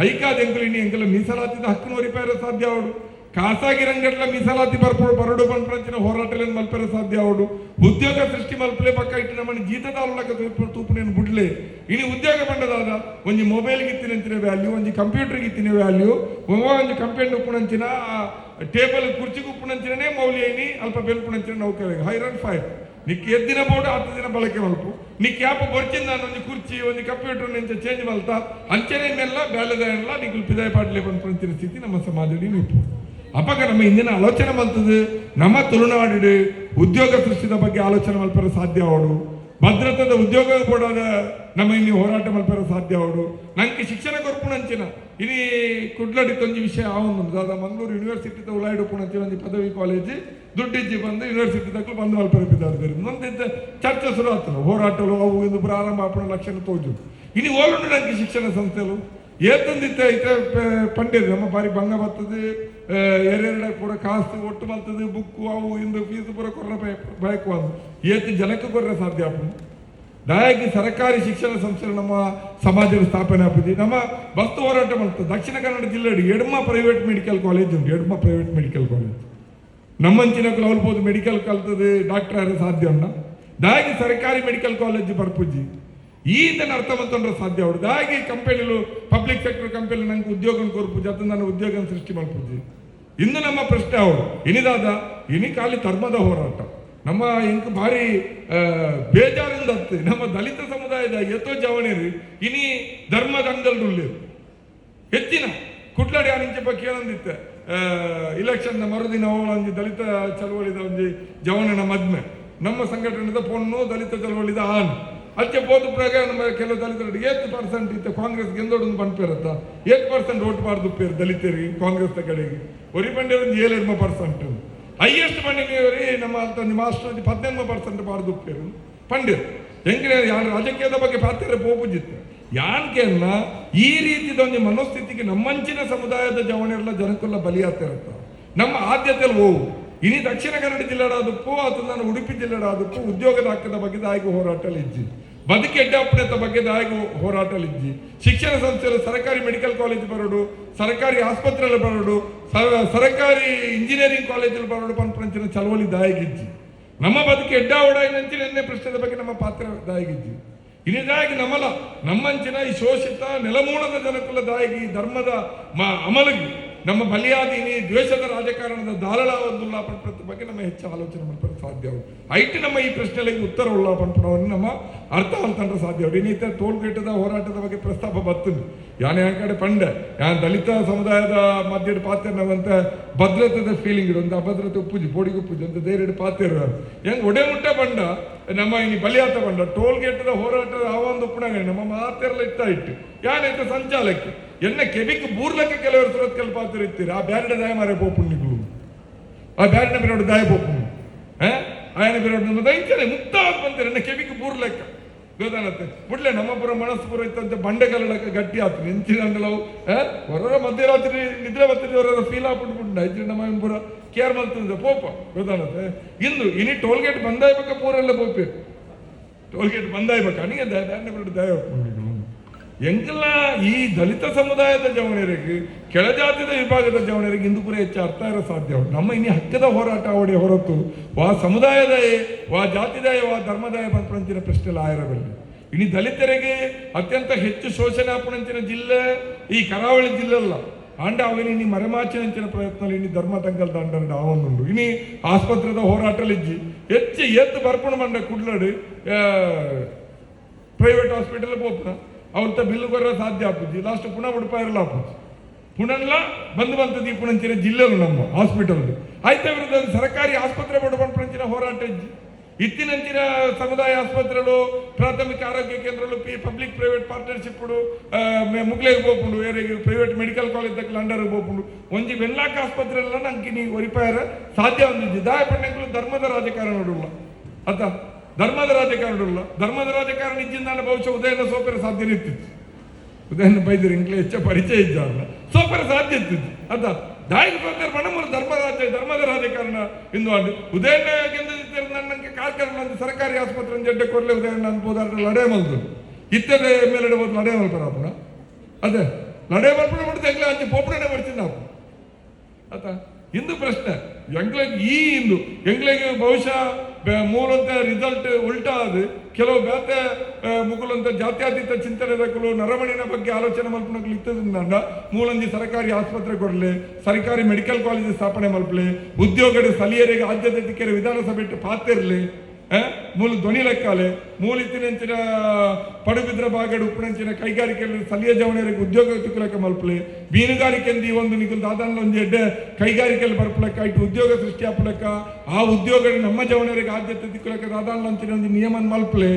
ಐಕಾದ ಎಂಕಲ ಮೀಸಲಾತಿದ ಹಕ್ಕನ್ನು ಒರಿಪಾಯಿರೋ ಸಾಧ್ಯ ಅವಡು ಖಾಸಗಿ ರಂಗಟ್ಲ ಮೀಸಲಾತಿ ಬರಡು ಪಂಪಂಚಿನ ಹೋರಾಟಗಳನ್ನು ಮಲ್ಪರ ಸಾಧ್ಯ ಅವಡು ಉದ್ಯೋಗ ಸೃಷ್ಟಿ ಮಲ್ಪಲೆ ಪಕ್ಕ ಇಟ್ಟು ನಮ್ಮನ್ನು ಜೀತದಾಲಕ ತೂಪನೇನು ಬಿಡ್ಲೆ ಇನ್ನು ಉದ್ಯೋಗ ಬಂಡದಾದ ಒಂದು ಮೊಬೈಲ್ಗೆ ಇತ್ತಿನಂಚಿನ ವ್ಯಾಲ್ಯೂ ಒಂದು ಕಂಪ್ಯೂಟರ್ಗೆ ಇತ್ತಿನ ವ್ಯಾಲ್ಯೂ ಒಂದು ಕಂಪ್ಯೂಟರ್ ಉಪ್ಪುನಂಚಿನ ಟೇಬಲ್ ಕುರ್ಚಿಗೆ ಉಪ್ಪುನಂಚಿನೇ ಮೌಲ್ಯನಿ ಅಲ್ಪ ಬೆಲ್ಪುನಂಚಿನ ನೌಕರಿಗೆ ಹೈರನ್ ಫೈರ್ ನಿಕ್ಕೆ ಎದ್ದಿನ ಬೋರ್ಡು 10 ದಿನ ಬಳಕೆ ಮಲ್ಪು ನೀ ಕ್ಯಾಪ್ ಬರ್ಚಿಂದ ಒಂದು ಕುರ್ಚಿ ಒಂದು ಕಂಪ್ಯೂಟರ್ ನಿಂಚ ಚೇಂಜ್ ಮಲ್ತಾ ಅಂಚನೆ ಮೇಲ್ಲ ಬ್ಯಾಲದ ಎಲ್ಲ ನಿಖಿಲ್ ಪಿದಾಯ ಪಾಟ್ಲೆ ಪಂಪಂಚಿನ ಸ್ಥಿತಿ ನಮ್ಮ ಸಮಾಜದಲ್ಲಿ ನಿಂತು ಅಪ್ಪಾಗ ನಮ್ಮ ಇಂದಿನ ಆಲೋಚನೆ ಮಲ್ತದೆ ನಮ್ಮ ತುಳುನಾಡು ಉದ್ಯೋಗ ಸೃಷ್ಟಿದ ಬಗ್ಗೆ ಆಲೋಚನೆ ಮಲ್ಪರ ಸಾಧ್ಯ ಅವಡು ಭದ್ರತಾದ ಉದ್ಯೋಗ ಕೂಡ ನಮ್ಮ ಇಲ್ಲಿ ಹೋರಾಟ ಮಲ್ಪರ ಸಾಧ್ಯ ಅವಡು ನಂಗೆ ಶಿಕ್ಷಣ ಕೊರ್ಪುಣಂಚಿನ ಇಲ್ಲಿ ಕುಡ್ಲಡಿತ್ತೊಂದು ವಿಷಯ ಅವನು ದಾದ ಮಂಗಳೂರು ಯೂನಿವರ್ಸಿಟಿ ಉಲಾಯ್ಡು ಪುಣಂಚಿನ ಒಂದು ಪದವಿ ಕಾಲೇಜ್ ದುಡ್ಡಿಜ್ಜಿ ಬಂದು ಯೂನಿವರ್ಸಿಟಿ ತಕ್ಕ ಬಂದು ಮಲ್ಪರ ಬಿದ್ದಾಡ್ತಾರೆ ನೊಂದಿದ್ದ ಚರ್ಚೆ ಶುರು ಆಗ್ತದೆ ಹೋರಾಟಗಳು ಅವು ಇದು ಪ್ರಾರಂಭ ಆಪಣ ಲಕ್ಷಣ ತೋಜು ಇನ್ನು ಓಲುಂಡು ನಂಗೆ ಶಿಕ್ಷಣ ಸಂಸ್ಥೆಗಳು ಏತಂದಿತ್ತ ಐತೆ ಪಂಡಿತ ನಮ್ಮ ಬಾರಿ ಭಂಗ ಬರ್ತದೆ ಎರಡ ಪೂರ ಕಾಸು ಒಟ್ಟು ಬರ್ತದೆ ಬುಕ್ಕು ಅವು ಇಂದು ಫೀಸು ಪೂರ ಕೊರ್ರ ಬಯಕು ಅದು ಏತು ಜನಕ್ಕೆ ಕೊರ್ರೆ ಸಾಧ್ಯ ಆಪು ದಯಾಗಿ ಸರ್ಕಾರಿ ಶಿಕ್ಷಣ ಸಂಸ್ಥೆಗಳು ನಮ್ಮ ಸಮಾಜದ ಸ್ಥಾಪನೆ ಆಪುದಿ ನಮ್ಮ ಬಸ್ತು ಹೋರಾಟ ಮಾಡ್ತದೆ ದಕ್ಷಿಣ ಕನ್ನಡ ಜಿಲ್ಲೆಯಲ್ಲಿ ಎಡ್ಮ ಪ್ರೈವೇಟ್ ಮೆಡಿಕಲ್ ಕಾಲೇಜ್ ಉಂಟು ಎಡ್ಮ ಪ್ರೈವೇಟ್ ಮೆಡಿಕಲ್ ಕಾಲೇಜ್ ನಮ್ಮಂಚಿನಕ್ಕೂ ಅವಲ್ಬೋದು ಮೆಡಿಕಲ್ ಕಲ್ತದೆ ಡಾಕ್ಟರ್ ಯಾರು ಸಾಧ್ಯ ಉಂಡ ದಯಾಗಿ ಸರ್ಕಾರಿ ಮೆಡಿಕಲ್ ಕಾಲೇಜ್ ಬರ್ಪುಜಿ ಈತನ ಅರ್ಥ ಮಾಡ್ಕೊಂಡ್ರೆ ಸಾಧ್ಯ ಅವ್ರದ್ದು ಹಾಗೆ ಕಂಪನಿಲು ಪಬ್ಲಿಕ್ ಸೆಕ್ಟರ್ ಕಂಪನಿ ನಂಗೆ ಉದ್ಯೋಗ ಕೊರ್ಪುಜಿ ಅದು ನನ್ನ ಉದ್ಯೋಗ ಸೃಷ್ಟಿ ಮಾಡ್ಪುಜಿ ಇನ್ನು ನಮ್ಮ ಪ್ರಶ್ನೆ ಅವರು ಇನಿದಾದ ಇನಿ ಖಾಲಿ ಧರ್ಮದ ಹೋರಾಟ ನಮ್ಮ ಇಂಕ ಭಾರಿ ಬೇಜಾರಿಂದ ನಮ್ಮ ದಲಿತ ಸಮುದಾಯದ ಎತ್ತೋ ಜವಣಿರು ಇನಿ ಧರ್ಮದ ಅಂಗಲ್ರುಳ್ಳೇರು ಹೆಚ್ಚಿನ ಕುಟ್ಲಾಡಿ ಆನಿಂಚೆ ಬಗ್ಗೆ ಏನಂದಿತ್ತೆ ಇಲೆಕ್ಷನ್ ಮರುದಿನ ಒಂಜಿ ದಲಿತ ಚಳವಳಿದ ಒಂಜಿ ಜವನನ ಮದ್ಮೆ ನಮ್ಮ ಸಂಘಟನೆದ ಪೊಣ್ಣು ದಲಿತ ಚಳವಳಿದ ಆನ್ ಅಚ್ಚೆ ಪೋದು ಪ್ರಕಾರ ನಮ್ಮ ಕೆಲವು ದಲಿತರಿಗೆ 8% ಇತ್ತು ಕಾಂಗ್ರೆಸ್ ಗೆಂದೋಡು ಪಂಪಿರತ್ತ 8% ಓಟ್ ಬಾರ್ದು ಪೇರು ದಲಿತರಿಗೆ ಕಾಂಗ್ರೆಸ್ ಕಡೆಗೆ ಒರಿ ಬಂಡೆ ಒಂದು 7% ಹೈಯೆಸ್ಟ್ ಬಂಡಿನವರಿ ನಮ್ಮ ಅಂತ ಮಾಸ್ಟರ್ 18% ಬಾರ್ದು ಪೇರು ಪಂಡಿರ್ ಹೆಂಗೆ ರಾಜಕೀಯದ ಬಗ್ಗೆ ಪಾತ್ರ ಪೋಪುಜಿತ್ತು ಯಾನ್ಕೆಲ್ಲ ಈ ರೀತಿದ ಒಂದು ಮನೋಸ್ಥಿತಿಗೆ ನಮ್ಮಂಚಿನ ಸಮುದಾಯದ ಜವನೆಲ್ಲ ಜನಕ್ಕೆಲ್ಲ ಬಲಿಯಾಗ್ತಿರತ್ತ ನಮ್ಮ ಆದ್ಯತೆಯಲ್ಲಿ ಹೋಗು ಇನಿ ದಕ್ಷಿಣ ಕನ್ನಡ ಜಿಲ್ಲೆಡಾದಪ್ಪು ಅಥವಾ ನಾನು ಉಡುಪಿ ಜಿಲ್ಲೆಡಾದಪ್ಪು ಉದ್ಯೋಗದ ಹಕ್ಕದ ಬಗ್ಗೆ ದಾಯಿಗೆ ಹೋರಾಟಲ್ಲಿ ಇಜ್ಜಿ ಬದುಕಿ ಎಡ್ಡಾಪಣೆತ ಬಗ್ಗೆ ದಾಯಿಗೆ ಹೋರಾಟಲ್ಲಿ ಇಜ್ಜಿ ಶಿಕ್ಷಣ ಸಂಸ್ಥೆಯಲ್ಲಿ ಸರ್ಕಾರಿ ಮೆಡಿಕಲ್ ಕಾಲೇಜ್ ಬರೋಡು ಸರ್ಕಾರಿ ಆಸ್ಪತ್ರೆಯಲ್ಲಿ ಬರೋಡು ಸರ್ಕಾರಿ ಇಂಜಿನಿಯರಿಂಗ್ ಕಾಲೇಜಲ್ಲಿ ಬರೋಡು ಪಂಪಂಚಿನ ಚಳವಳಿ ದಾಯಿಗಿಜ್ಜಿ ನಮ್ಮ ಬದುಕಿ ಎಡ್ಡಾವಡಾಯಿನಂಚಿನ ಎನ್ನೇ ಪ್ರಶ್ನೆದ ಬಗ್ಗೆ ನಮ್ಮ ಪಾತ್ರ ದಾಯಿಗಿಜ್ಜಿ ಇನಿದಾಗಿ ನಮ್ಮಲ್ಲ ನಮ್ಮಂಚಿನ ಈ ಶೋಷಿತ ನೆಲಮೂಲದ ಜನಕುಲ ದಾಯಿಗಿ ಧರ್ಮದ ಅಮಲಗಿ ನಮ್ಮ ಬಲಿಯಾದೀನಿ ದ್ವೇಷದ ರಾಜಕಾರಣದ ದಾಳಳ ಒಂದುಲ್ಲ ಪಂಪದ ಬಗ್ಗೆ ನಮ್ಮ ಹೆಚ್ಚು ಆಲೋಚನೆ ಮಾಡ್ತಾರೆ ಸಾಧ್ಯ ಐಟಿ ನಮ್ಮ ಈ ಪ್ರಶ್ನೆಗಳಿಗೆ ಉತ್ತರ ಉಳ್ಳ ಪಂಪಣವನ್ನು ನಮ್ಮ ಅರ್ಥ ಅಲ್ತಂಡ್ರೆ ಸಾಧ್ಯ ಇನ್ನಿತ ಟೋಲ್ಗೇಟದ ಹೋರಾಟದ ಬಗ್ಗೆ ಪ್ರಸ್ತಾಪ ಬರ್ತದೆ ಯಾನೇ ಆ ಕಡೆ ಪಂಡೆ ಯಾನ್ ದಲಿತ ಸಮುದಾಯದ ಮಧ್ಯದ ಪಾತ್ರ ನಾವಂತ ಭದ್ರತೆದ ಫೀಲಿಂಗ್ ಇಡು ಒಂದು ಅಭದ್ರತೆ ಉಪ್ಪುಜಿ ಬೋಡಿಗೆ ಉಪ್ಪುಜಿ ಅಂತ ಧೈರ್ಯ ಪಾತ್ರ ಹೆಂಗ್ ಒಡೆ ಮುಟ್ಟ ಬಂಡ ನಮ್ಮ ಇನಿ ಬಲಿಯಾತ ಬಂಡ ಟೋಲ್ಗೇಟದ ಹೋರಾಟದ ಆವೊಂದು ಉಪ್ಪುಣಾಗ ನಮ್ಮ ಮಾತೆಲ್ಲ ಇಟ್ಟು ಯಾನೈತೆ ಸಂಚಾಲಕ್ಕೆ ಎನ್ನ ಕೆಬಿಕ್ ಬೂರ್ಲಕ್ಕೆ ಕೆಲವರು ಸುರತ್ಕಲ್ ಪಾತ್ರ ಇರ್ತೀರಿ ಆ ಬ್ಯಾರಡ ದಾಯ ಮಾರೇ ಪೋಪುಣ್ಣಿಗಳು ಆ ಬ್ಯಾರಡ ಬಿರೋಡು ದಾಯ ಪೋಪುಣ್ಣು ಆಯನ ಬಿರೋಡು ದೈಂಚನೆ ಮುಕ್ತಾದ ಬಂತಾರೆ ಎನ್ನ ಕೆಬಿಕ್ ಬೂರ್ಲೆಕ್ಕ ಗೊತ್ತಾನತ್ತೆ ಬಿಡ್ಲೆ ನಮ್ಮ ಪುರ ಮನಸ್ಸು ಪುರ ಇತ್ತಂತೆ ಬಂಡೆಗಲ್ಲಕ್ಕೆ ಗಟ್ಟಿ ಆತು ನೆಂಚಿನಂಡಲವು ಹೊರ ಮಧ್ಯರಾತ್ರಿ ನಿದ್ರೆ ಬರ್ತದೆ ಹೊರ ಫೀಲ್ ಆಗ್ಬಿಟ್ಬಿಟ್ಟು ಐತ್ರಿ ನಮ್ಮ ಪುರ ಕೇರ್ ಮಾಡ್ತದೆ ಪೋಪ ಗೊತ್ತಾನತ್ತೆ ಇಂದು ಇನಿ ಟೋಲ್ಗೇಟ್ ಬಂದಾಯ್ಬೇಕ ಪೂರೆಲ್ಲ ಪೋಪೆ ಟೋಲ್ಗೇಟ್ ಬಂದಾಯ್ಬೇಕ ಅನಿಗೆ ಬ್ಯಾರಡ ಬಿರೋಡು ದಾಯ ಪೋಪುಣ್ಣಿಗಳು ಎಂಗೆಲ್ಲ ಈ ದಲಿತ ಸಮುದಾಯದ ಜವನರಿಗೆ ಕೆಳಜಾತಿದ ವಿಭಾಗದ ಜವನರಿಗೆ ಇಂದು ಕೂಡ ಹೆಚ್ಚು ಅರ್ಥ ಇರೋ ಸಾಧ್ಯ ನಮ್ಮ ಇನ್ನು ಹಕ್ಕದ ಹೋರಾಟ ಅವಡೆ ಹೊರತು ವಾ ಸಮುದಾಯದ ವಾ ಜಾತಿದಾಯ ವಾ ಧರ್ಮದಾಯ ಪಂಪಂಚಿನ ಪ್ರಶ್ನೆ ಆಯಿರಬಲ್ಲ ಇನ್ನು ದಲಿತರಿಗೆ ಅತ್ಯಂತ ಹೆಚ್ಚು ಶೋಷಣೆ ಅಪಣಂಚಿನ ಜಿಲ್ಲೆ ಈ ಕರಾವಳಿ ಜಿಲ್ಲೆ ಅಲ್ಲ ಆಂಡ ಅವನಿ ಇನ್ನು ಮರೆಮಾಚಿನಂಚಿನ ಪ್ರಯತ್ನ ಇನ್ನು ಧರ್ಮ ತಂಗಲ್ ದಂಡ ಅವನುಂಡು ಇನ್ನು ಆಸ್ಪತ್ರೆದ ಹೋರಾಟಲಿಜ್ಜಿ ಹೆಚ್ಚು ಎತ್ತು ಬರ್ಪಣೆ ಮಂಡ ಕುಡ್ಲಾಡು ಪ್ರೈವೇಟ್ ಹಾಸ್ಪಿಟಲ್ ಹೋಗ್ತಾನ ಅವತ್ತ ಬಿಲ್ಲು ಬರೋ ಸಾಧ್ಯ ಆಪುಜಿ ಲಾಸ್ಟ್ ಪುನಃ ಉಡುಪ ಇರಲ್ಲ ಆಪುಜಿ ಪುನಃ ಬಂತದಿ ಪುಣಂಚಿನ ಜಿಲ್ಲೆಲು ನಮ್ಮ ಹಾಸ್ಪಿಟಲ್ ಆಯ್ತ ವಿರುದ್ಧ ಸರ್ಕಾರಿ ಆಸ್ಪತ್ರೆ ಪಂಪಂಚಿನ ಹೋರಾಟ ಇಜ್ಜಿ ಇತ್ತಿನಂಚಿನ ಸಮುದಾಯ ಆಸ್ಪತ್ರೆಗಳು ಪ್ರಾಥಮಿಕ ಆರೋಗ್ಯ ಕೇಂದ್ರಗಳು ಪಬ್ಲಿಕ್ ಪ್ರೈವೇಟ್ ಪಾರ್ಟ್ನರ್ಶಿಪ್ ಮುಗ್ಲೆಗೆ ಹೋಗ್ಕೊಂಡು ಬೇರೆ ಪ್ರೈವೇಟ್ ಮೆಡಿಕಲ್ ಕಾಲೇಜ್ ತಕ್ಕ ಅಂಡರ್ಗೆ ಹೋಗ್ಕೊಂಡು ಒಂಜಿ ವೆನ್ಲಾಕ್ ಆಸ್ಪತ್ರೆ ಎಲ್ಲ ನಂಗೆ ನೀವು ಒರಿಪಾಯರ ಸಾಧ್ಯ ಒಂದಿದ್ದು ದಾಯ ಪಣ್ಣೆಗಳು ಧರ್ಮದ ರಾಜಕಾರಣ ನೋಡಲ್ಲ ಅದ ಧರ್ಮದ ರಾಜಕಾರಣ ಧರ್ಮದ ರಾಜಕಾರಣ ಇದ್ದಿಂದ ಬಹುಶಃ ಉದಯನ ಸೋಪರ ಸಾಧ್ಯ ಇರ್ತಿತ್ತು ಉದಯನ ಬೈದರು ಇಂಗ್ಲೇ ಹೆಚ್ಚ ಪರಿಚಯ ಇದ್ದಾರಲ್ಲ ಸೋಪರ ಸಾಧ್ಯ ಇರ್ತಿತ್ತು ಅದ ದಾಯಿಗೆ ಬಂದರೆ ಮನಮೂಲ ಧರ್ಮದ ರಾಜಕಾರಣ ಇಂದು ಆಡು ಉದಯನ ಗೆದ್ದಿದ್ದರೆ ನನಗೆ ಕಾರ್ಕಳ ಸರ್ಕಾರಿ ಆಸ್ಪತ್ರೆ ಜಡ್ಡೆ ಕೊರಲೆ ಉದಯನ ಅನ್ಬೋದಾದ್ರೆ ಲಡೆ ಮಲ್ದು ಇತ್ತದೇ ಮೇಲೆ ಹೋದ್ ಲಡೆ ಮಲ್ಪರ ಅಪ್ಪಣ ಅದೇ ಲಡೆ ಮಲ್ಪಣ ಮಾಡಿದ್ರೆ ಎಂಗ್ಲೇ ಅಂಚೆ ಪೋಪಣೆ ಮಾಡ್ತೀನಿ ನಾವು ಆತ ಇಂದು ಪ್ರಶ್ನೆ ಎಂಗ್ಲಿಗೆ ಈ ಇಂದು ಎಂಗ್ಲಿಗೆ ಬಹುಶಃ ಮೂಲಂತ ರಿಸಲ್ಟ್ ಉಲ್ಟಾ ಅದು ಕೆಲವು ಬೇತೆ ಮುಗುಲಂತ ಜಾತ್ಯತೀತ ಚಿಂತನೆಗಳು ನರಮಣಿನ ಬಗ್ಗೆ ಆಲೋಚನೆ ಮಲ್ಪನಗಳು ಇತ್ತದಿಂದ ಮೂಲಂಜಿ ಸರ್ಕಾರಿ ಆಸ್ಪತ್ರೆ ಕೊಡಲಿ ಸರ್ಕಾರಿ ಮೆಡಿಕಲ್ ಕಾಲೇಜ್ ಸ್ಥಾಪನೆ ಮಲ್ಪಲಿ ಉದ್ಯೋಗದ ಸ್ಥಳೀಯರಿಗೆ ಆದ್ಯತೆ ದಿಕ್ಕರೆ ವಿಧಾನಸಭೆ ಪಾತ್ರ ಇರಲಿ ಮೂಲ ಧ್ವನಿ ಲೆಕ್ಕಾಲೆ ಮೂಲಿತ್ತಿನಂಚಿನ ಪಡುಬಿದ್ರ ಬಾಗಡು ಉಪ್ಪುನಂಚಿನ ಕೈಗಾರಿಕೆಯಲ್ಲಿ ಸ್ಥಳೀಯ ಜವನರಿಗೆ ಉದ್ಯೋಗ ತಿಕ್ಕಲಕ್ಕ ಮಲ್ಪಲೆ ಮೀನುಗಾರಿಕೆಂದು ಒಂದು ನಿಗುಲ್ ದಾದಾನ ಒಂದು ಎಡ್ಡೆ ಕೈಗಾರಿಕೆಯಲ್ಲಿ ಬರ್ಪಲಕ್ಕ ಇಟ್ಟು ಉದ್ಯೋಗ ಸೃಷ್ಟಿ ಹಾಪಲಕ್ಕ ಆ ಉದ್ಯೋಗ ನಮ್ಮ ಜವನರಿಗೆ ಆದ್ಯತೆ ತಿಕ್ಕಲಕ್ಕ ದಾದಾನ ಅಂಚಿನ ಒಂದು ನಿಯಮ ಮಲ್ಪಲೆ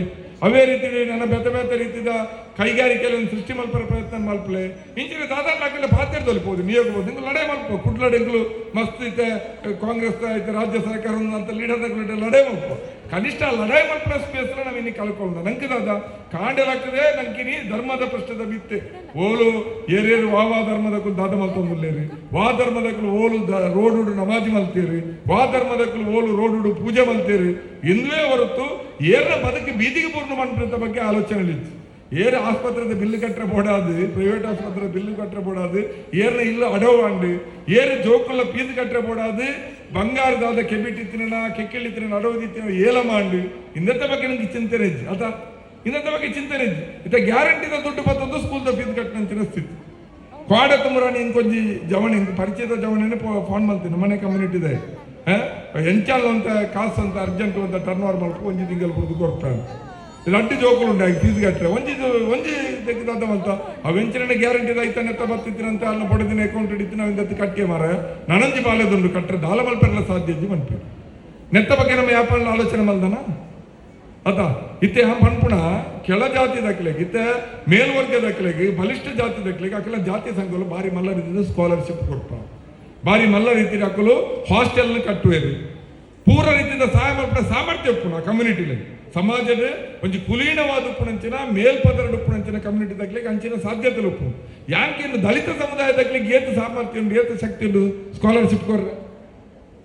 ಅವೇ ರೀತಿ ನನ್ನ ಬೇತೆ ರೀತಿಯ ಕೈಗಾರಿಕೆಯಲ್ಲಿ ಸೃಷ್ಟಿ ಮಲ್ಪರ ಪ್ರಯತ್ನ ಮಲ್ಪಲೆ ಇಂಚಿನ ದಾದಾನ ಹಾಕಲ್ಲ ಪಾತ್ರದಲ್ಲಿ ಹೋದು ನಿಯೋಗ ನಿಂಗೆ ಲಡೆ ಮಲ್ಪ ಕುಡ್ಲಡೆಗಳು ಮಸ್ತ್ ಐತೆ ಕಾಂಗ್ರೆಸ್ ಐತೆ ರಾಜ್ಯ ಸರ್ಕಾರ ಅಂತ ಲೀಡರ್ಗಳು ಲಡೆ ಮಲ್ಪ ಕನಿಷ್ಠ ಲಡಾಯಿ ಮಲ್ಪನ ಸ್ಪೇಸ್ ನಾವು ಇನ್ನು ಕಳ್ಕೊಳ್ಳೋಣ ನಂಗೆ ದಾದ ಕಾಂಡೆಲಾಗ್ತದೆ ನಂಗಿನಿ ಧರ್ಮದ ಪ್ರಶ್ನದ ಬಿತ್ತೆ ಓಲು ಏರೇರು ವಾ ಧರ್ಮದ ಕುಲ್ ದಾದ ಮಲ್ತೊಂದುಲ್ಲೇರಿ ವಾ ಧರ್ಮದ ಕುಲ್ ಓಲು ರೋಡುಡು ನಮಾಜಿ ಮಲ್ತೀರಿ ವಾ ಧರ್ಮದ ಕುಲ್ ಓಲು ರೋಡುಡು ಪೂಜೆ ಮಲ್ತೀರಿ ಇಂದುವೇ ಹೊರತು ಏರ್ನ ಬದುಕಿ ಬೀದಿಗೆ ಪೂರ್ಣ ಮಾಡ್ಬಿಟ್ಟ ಬಗ್ಗೆ ಆಲೋಚನೆ ಇತ್ತು ಏರ್ ಆಸ್ಪತ್ರೆ ಬಿಲ್ಲು ಕಟ್ಟರೆ ಬೋಡಾದು ಪ್ರೈವೇಟ್ ಆಸ್ಪತ್ರೆ ಬಿಲ್ಲು ಕಟ್ಟರೆ ಬೋಡಾದು ಏರ್ನ ಇಲ್ಲ ಅಡವಾಂಡು ಏರು ಜೋಕುಲ್ಲ ಪೀಸ್ ಕಟ್ಟರೆ ಬೋಡಾದು ಬಂಗಾರದಾದ ಕೆಬಿಟ್ಟಿತ್ತಿನ ಕೆಕ್ಕಿಳಿತ್ತಿನ ಅಡವದಿತ್ತಿನ ಏಲಮಾಂಡು ಇಂದത്തെ ಬಗ್ಗೆ ನನಗೆ ಚಿಂತನೆ ಇಜ್ಜಿ ಅದ ಇಂದത്തെ ಬಗ್ಗೆ ಚಿಂತನೆ ಇಜ್ಜಿ ಇತ್ತ ಗ್ಯಾರಂಟಿದ ದುಡ್ಡು ಬತ್ತೊಂದು ಸ್ಕೂಲ್ದ ಫೀಸ್ ಕಟ್ಟನ ಸ್ಥಿತಿ ಕ್ವಾಡ ತುಂಬರಾಣಿ ಇಂಕೊಂಜಿ ಜವಣಿ ಪರಿಚಯದ ಜವಣಿನೇ ಫೋನ್ ಮಾಡ್ತೀನಿ ಮನೆ ಕಮ್ಯುನಿಟಿದೆ ಎಂಚಾಲ್ ಅಂತ ಕಾಸು ಅಂತ ಅರ್ಜೆಂಟ್ ಅಂತ ಟರ್ನ್ ಓವರ್ ಮಾಡ್ಕೊ ಒಂಜಿ ತಿಂಗಳು ಬಿಡ್ದು ಕೊಡ್ತಾನೆ ಲಡ್ಡು ಜೋಕುಲು ಉಂಟಾಗಿ ಫೀಸ್ ಕಟ್ಟರೆ ಒಂಜಿ ತೆಗೆದ ಅಂತ ಅವೆಂಚಿನ ಗ್ಯಾರಂಟಿ ರೈತ ನೆತ್ತ ಬರ್ತಿದ್ದೀರಂತ ಅಲ್ಲ ಬಡದಿನ ಅಕೌಂಟ್ ಹಿಡಿತು ನಾವು ಇಂದತ್ತು ಕಟ್ಟೆ ಮಾರ ನನಂಜಿ ಬಾಲೆದುಂಡು ಕಟ್ಟರೆ ದಾಲ ಮಲ್ಪೆಲ್ಲ ಸಾಧ್ಯ ಮನ್ಪಿ ನೆತ್ತ ಬಗ್ಗೆ ನಮ್ಮ ವ್ಯಾಪಾರ ಆಲೋಚನೆ ಮಲ್ದನ ಅದ ಇತ್ತೆ ಹಂ ಪನ್ಪುಣ ಕೆಳ ಜಾತಿ ದಕ್ಕಲೆಗೆ ಇತ್ತೆ ಮೇಲ್ವರ್ಗ ದಕ್ಕಲೆಗೆ ಬಲಿಷ್ಠ ಜಾತಿ ದಕ್ಕಲೆಗೆ ಅಕಲ ಜಾತಿ ಸಂಘಗಳು ಬಾರಿ ಮಲ್ಲ ರೀತಿಯಿಂದ ಸ್ಕಾಲರ್ಶಿಪ್ ಕೊಡ್ಪ ಬಾರಿ ಮಲ್ಲ ರೀತಿಯಲ್ಲಿ ಅಕಲು ಹಾಸ್ಟೆಲ್ ಕಟ್ಟುವೇರು ಪೂರ ರೀತಿಯಿಂದ ಸಹಾಯ ಮಲ್ಪನ ಸಾಮರ್ಥ್ಯ ಉಪ್ಪುನ ಕಮ್ಯುನಿಟಿಲಿ ಸಮಾಜದ ಒಂಜಿ ಕುಲೀನವಾದ ಉಪ್ಪುನಂಚಿನ ಮೇಲ್ಪದರಡು ಉಪ್ಪುನಂಚಿನ ಕಮ್ಯುನಿಟಿ ದಕ್ಕಲಿಗೆ ಅಂಚಿನ ಸಾಧ್ಯತೆ ಉಪ್ಪು ಯಾಕೆ ದಲಿತ ಸಮುದಾಯ ದಕ್ಕಲಿಗೆ ಏತು ಸಾಮರ್ಥ್ಯ ಉಂಟು ಏತು ಶಕ್ತಿ ಉಂಟು ಸ್ಕಾಲರ್ಶಿಪ್ ಕೊರ್ರೆ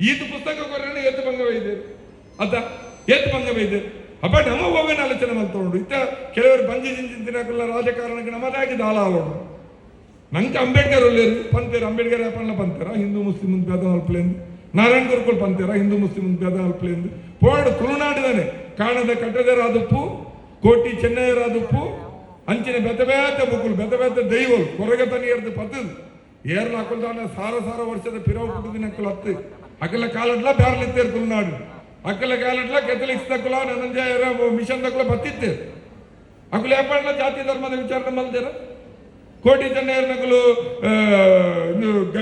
ಈತ ಪುಸ್ತಕ ಕೊರ್ರೆ ಏತು ಭಂಗವೇ ಇದೆ ಅದ ಏತು ಭಂಗವೇ ಇದೆ ಅಪ್ಪ ನಮ್ಮ ಹೋವೇನ ಆಲೋಚನೆ ಮಾಡ್ಕೊಂಡು ಇತ್ತ ಕೆಲವರು ಬಂಜಿ ಜಿಂಚಿನ ರಾಜಕಾರಣಕ್ಕೆ ನಮ್ಮದಾಗಿ ದಾಳ ಆಗೋಣ ನಂಗೆ ಅಂಬೇಡ್ಕರ್ ಒಳ್ಳೆಯರು ಪಂತೇರು ಅಂಬೇಡ್ಕರ್ ಯಾಪಣ್ಣ ಪಂತೇರ ಹಿಂದೂ ಮುಸ್ಲಿಂ ಭೇದ ಅಲ್ಪಲೇಂದು ನಾರಾಯಣ ಗುರುಕುಲ್ ಪಂತೇರ ಹಿಂದೂ ಮುಸ್ಲಿಂ ಭೇದ ಅಲ್ಪಲೇಂದು ಪೋಡು ತುಳುನಾಡಿದಾನೆ ಕಾಣದ ಕಟ್ಟದರಾದುಪ್ಪು ಕೋಟಿ ಚೆನ್ನೈಯರಾದುಪ್ಪು ಅಂಚಿನ ಬೆತ್ತ ಬುಕ್ಕುಲು ಬೆತ್ತ ದೈವಲು ಕೊರಗ ತನಿಯರ್ದು ಪತ್ತದು ಏರ್ಲ ಹಾಕೊಳ್ತಾನೆ ಸಾರ ವರ್ಷದ ಪಿರವು ಕುಟುದಿನ ಅಕ್ಕಲು ಹತ್ತು ಅಕ್ಕಲ ಕಾಲಡ್ಲ ಬ್ಯಾರ್ಲಿತ್ತೇರು ತುಳುನಾಡು ಅಕ್ಕಲ ಕಾಲಟ್ಲ ಕೆಥಲಿಕ್ಸ್ ತಕ್ಕಲ ನನಂಜಾಯರ ಮಿಷನ್ ತಕ್ಕಲ ಬತ್ತಿತ್ತೇರು ಅಕ್ಕಲು ಯಾಪಣ್ಣ ಜಾತಿ ಧರ್ಮದ ವಿಚಾರ ಮಲ್ದೇರ ಕೋಟಿ ಚೆನ್ನೈರ್ನಗಳು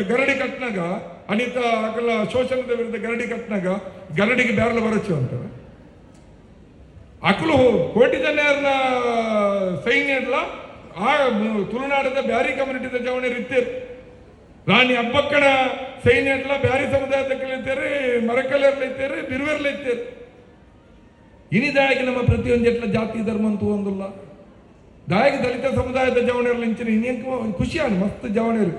ಗರಡಿ ಕಟ್ಟಿನಾಗ ಅನಿತ ಅಕಲ ಶೋಷಣದ ವಿರುದ್ಧ ಗರಡಿ ಕಟ್ಟಿನಾಗ ಗರಡಿಗೆ ಬ್ಯಾರಲ ಬರಚು ಅಂತಾರೆ ಅಕಲು ಕೋಟಿ ಚೆನ್ನೈರ್ನ ಸೈನ್ಯಡ್ಲ ಆ ತುಳುನಾಡದ ಬ್ಯಾರಿ ಕಮ್ಯುನಿಟಿದ ಜವಣರು ಇತ್ತೇರು ರಾಣಿ ಹಬ್ಬಕ್ಕಣ ಸೈನ್ಯಡ್ಲ ಬ್ಯಾರಿ ಸಮುದಾಯದಕ್ಕಲಿದ್ದೇರು ಮರಕಲೆರ್ಲಿದ್ದೇರು ಬಿರುವೆರ್ಲಿದ್ದೇರು ಇನಿದಾಗಿ ನಮ್ಮ ಪ್ರತಿಯೊಂದು ಎಟ್ಲ ಜಾತಿ ಧರ್ಮ ಅಂತೂ ಒಂದಿಲ್ಲ ದಾಯಕ ದಲಿತ ಸಮುದಾಯದ ಜವಣರು ಇಂಚಿನ ಇನ್ನೇನು ಖುಷಿಯಾണ് ಮಸ್ತ್ ಜವಣರು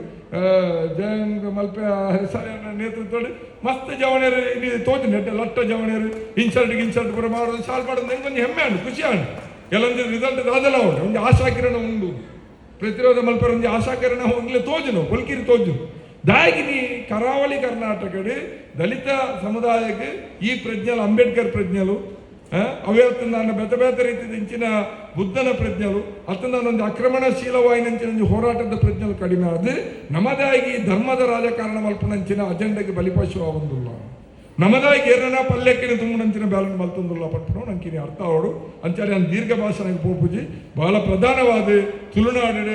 ಜಯಂಗ ಮಲ್ಪೆ ಹರಿಸಾಯನ ನೇತೃತ್ವದಲ್ಲಿ ಮಸ್ತ್ ಜವಣರು ಇಲ್ಲಿ ತೋಜು ನೆಟ್ಟ ಲಟ್ಟ ಜವಣರು ಇನ್ಸಲ್ಟ್ ಪುರ ಮಾಡೋದು ಸಾಲ್ ಮಾಡೋದು ನಂಗೆ ಒಂದು ಹೆಮ್ಮೆ ಆಡು ಖುಷಿಯಾണ് ಕೆಲವೊಂದು ರಿಸಲ್ಟ್ ದಾದಲ್ಲ ಉಂಟು ಒಂದು ಆಶಾಕಿರಣ ಉಂಡು ಪ್ರತಿರೋಧ ಮಲ್ಪರ ಒಂದು ಆಶಾಕಿರಣ ಹೋಗ್ಲೇ ತೋಜುನು ಕೊಲ್ಕಿರಿ ತೋಜು ದಾಯಗಿನಿ ಕರಾವಳಿ ಕರ್ನಾಟಕದ ದಲಿತ ಸಮುದಾಯಕ್ಕೆ ಈ ಪ್ರಜ್ಞಲು ಅಂಬೇಡ್ಕರ್ ಪ್ರಜ್ಞಲು ಅವತ್ತನ್ನ ಬೆತ್ತ ರೀತಿಯ ಇಂಚಿನ ಬುದ್ಧನ ಪ್ರಜ್ಞಲು ಅತ್ತಂದ ಒಂದು ಆಕ್ರಮಣಶೀಲವಾಯಿನಂಚಿನ ಹೋರಾಟದ ಪ್ರಜ್ಞಲು ಕಡಿಮೆ ಆದ ನಮ್ಮದಾಗಿ ಧರ್ಮದ ರಾಜಕಾರಣ ಮಲ್ಪನಂಚಿನ ಅಜೆಂಡಗೆ ಬಲಿಪಶು ಆವಂದಿಲ್ಲ ನಮ್ಮದಾಗಿ ಏರನ ಪಲ್ಯಕ್ಕಿನ ತುಂಬನಂಚಿನ ಬ್ಯಾಲೆನ್ಸ್ ಮಲ್ತೊಂದಿಲ್ಲ ಪಟ್ಪನು ನಂಗೆ ಅರ್ಥ ಅವಡು ಅಂಚಾರೆ ನಾನು ದೀರ್ಘ ಭಾಷಣಕ್ಕೆ ಪೋಪುಜಿ ಬಹಳ ಪ್ರಧಾನವಾದ ತುಳುನಾಡಿನ